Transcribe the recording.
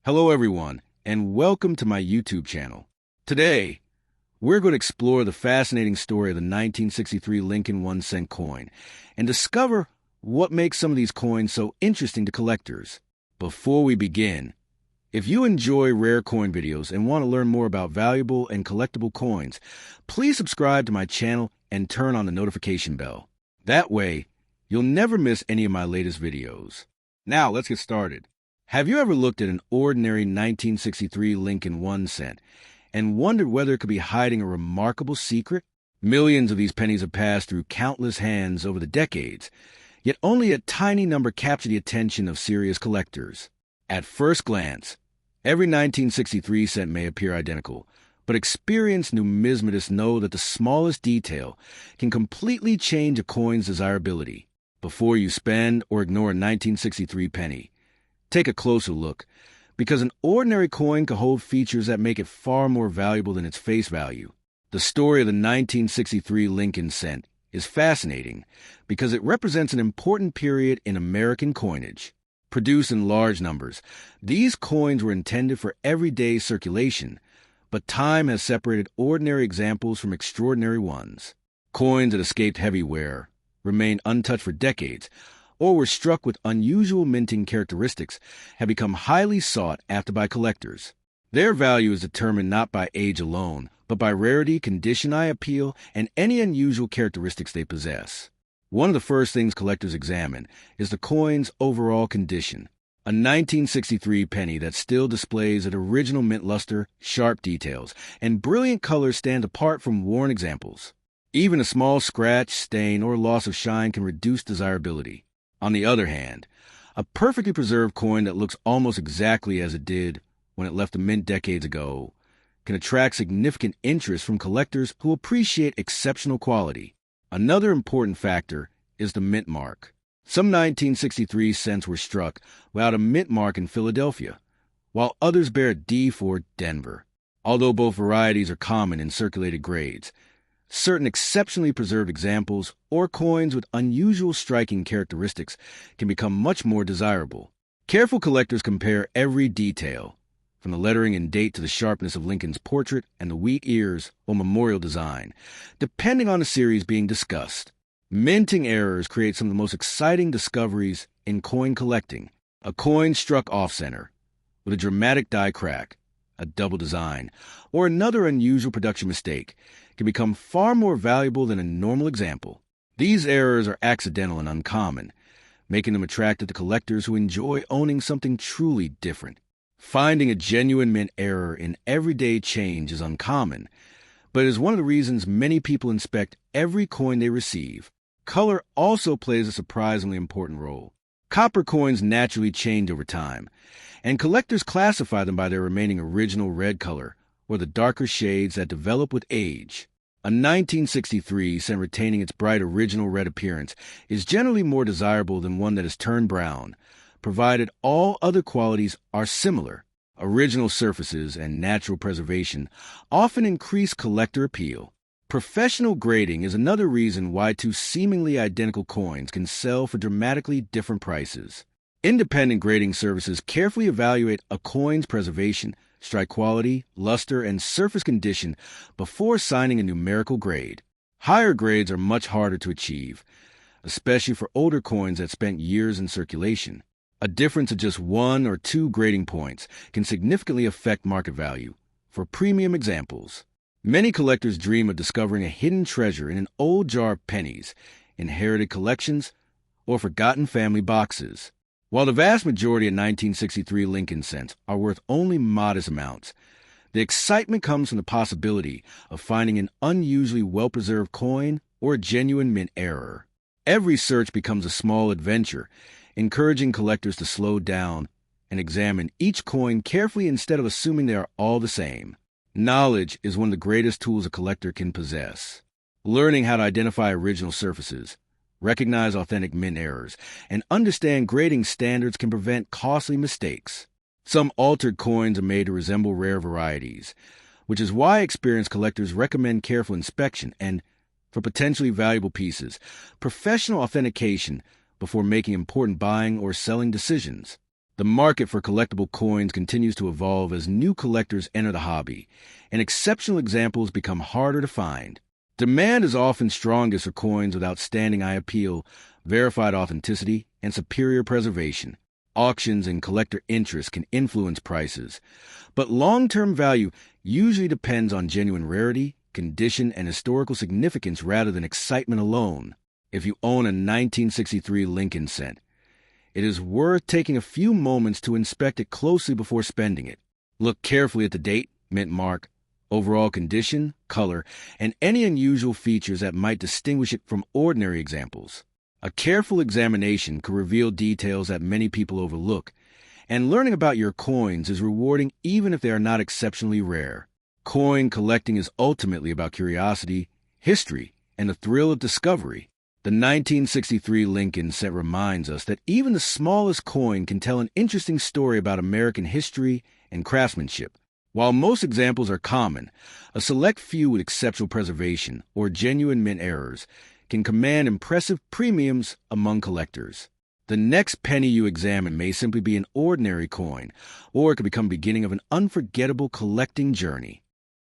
Hello everyone, and welcome to my YouTube channel. Today, we're going to explore the fascinating story of the 1963 Lincoln 1-cent coin and discover what makes some of these coins so interesting to collectors. Before we begin, if you enjoy rare coin videos and want to learn more about valuable and collectible coins, please subscribe to my channel and turn on the notification bell. That way, you'll never miss any of my latest videos. Now, let's get started. Have you ever looked at an ordinary 1963 Lincoln 1-cent and wondered whether it could be hiding a remarkable secret? Millions of these pennies have passed through countless hands over the decades, yet only a tiny number capture the attention of serious collectors. At first glance, every 1963 cent may appear identical, but experienced numismatists know that the smallest detail can completely change a coin's desirability. Before you spend or ignore a 1963 penny, take a closer look, because an ordinary coin could hold features that make it far more valuable than its face value. The story of the 1963 Lincoln cent is fascinating because it represents an important period in American coinage. Produced in large numbers, these coins were intended for everyday circulation, but time has separated ordinary examples from extraordinary ones. Coins that escaped heavy wear, remained untouched for decades, or were struck with unusual minting characteristics have become highly sought after by collectors. Their value is determined not by age alone, but by rarity, condition, eye appeal, and any unusual characteristics they possess. One of the first things collectors examine is the coin's overall condition. A 1963 penny that still displays its original mint luster, sharp details, and brilliant colors stand apart from worn examples. Even a small scratch, stain, or loss of shine can reduce desirability. On the other hand, a perfectly preserved coin that looks almost exactly as it did when it left the mint decades ago can attract significant interest from collectors who appreciate exceptional quality. Another important factor is the mint mark. Some 1963 cents were struck without a mint mark in Philadelphia, while others bear a D for Denver. Although both varieties are common in circulated grades, certain exceptionally preserved examples or coins with unusual striking characteristics can become much more desirable. Careful collectors compare every detail, from the lettering and date to the sharpness of Lincoln's portrait and the wheat ears or memorial design, depending on the series being discussed. Minting errors create some of the most exciting discoveries in coin collecting. A coin struck off-center, with a dramatic die crack, a double design, or another unusual production mistake can become far more valuable than a normal example. These errors are accidental and uncommon, making them attractive to collectors who enjoy owning something truly different. Finding a genuine mint error in everyday change is uncommon, but is one of the reasons many people inspect every coin they receive. Color also plays a surprisingly important role. Copper coins naturally change over time, and collectors classify them by their remaining original red color or the darker shades that develop with age. A 1963 cent retaining its bright original red appearance is generally more desirable than one that has turned brown, provided all other qualities are similar. Original surfaces and natural preservation often increase collector appeal. Professional grading is another reason why two seemingly identical coins can sell for dramatically different prices. Independent grading services carefully evaluate a coin's preservation, strike quality, luster, and surface condition before assigning a numerical grade. Higher grades are much harder to achieve, especially for older coins that spent years in circulation. A difference of just 1 or 2 grading points can significantly affect market value. For premium examples, many collectors dream of discovering a hidden treasure in an old jar of pennies, inherited collections, or forgotten family boxes. While the vast majority of 1963 Lincoln cents are worth only modest amounts, the excitement comes from the possibility of finding an unusually well-preserved coin or a genuine mint error. Every search becomes a small adventure, encouraging collectors to slow down and examine each coin carefully instead of assuming they are all the same. Knowledge is one of the greatest tools a collector can possess. Learning how to identify original surfaces, recognize authentic mint errors, and understand grading standards can prevent costly mistakes. Some altered coins are made to resemble rare varieties, which is why experienced collectors recommend careful inspection and, for potentially valuable pieces, professional authentication before making important buying or selling decisions. The market for collectible coins continues to evolve as new collectors enter the hobby, and exceptional examples become harder to find. Demand is often strongest for coins with outstanding eye appeal, verified authenticity, and superior preservation. Auctions and collector interest can influence prices, but long-term value usually depends on genuine rarity, condition, and historical significance rather than excitement alone. If you own a 1963 Lincoln cent, it is worth taking a few moments to inspect it closely before spending it. Look carefully at the date, mint mark, overall condition, color, and any unusual features that might distinguish it from ordinary examples. A careful examination could reveal details that many people overlook, and learning about your coins is rewarding even if they are not exceptionally rare. Coin collecting is ultimately about curiosity, history, and the thrill of discovery. The 1963 Lincoln cent reminds us that even the smallest coin can tell an interesting story about American history and craftsmanship. While most examples are common, a select few with exceptional preservation or genuine mint errors can command impressive premiums among collectors. The next penny you examine may simply be an ordinary coin, or it could become the beginning of an unforgettable collecting journey.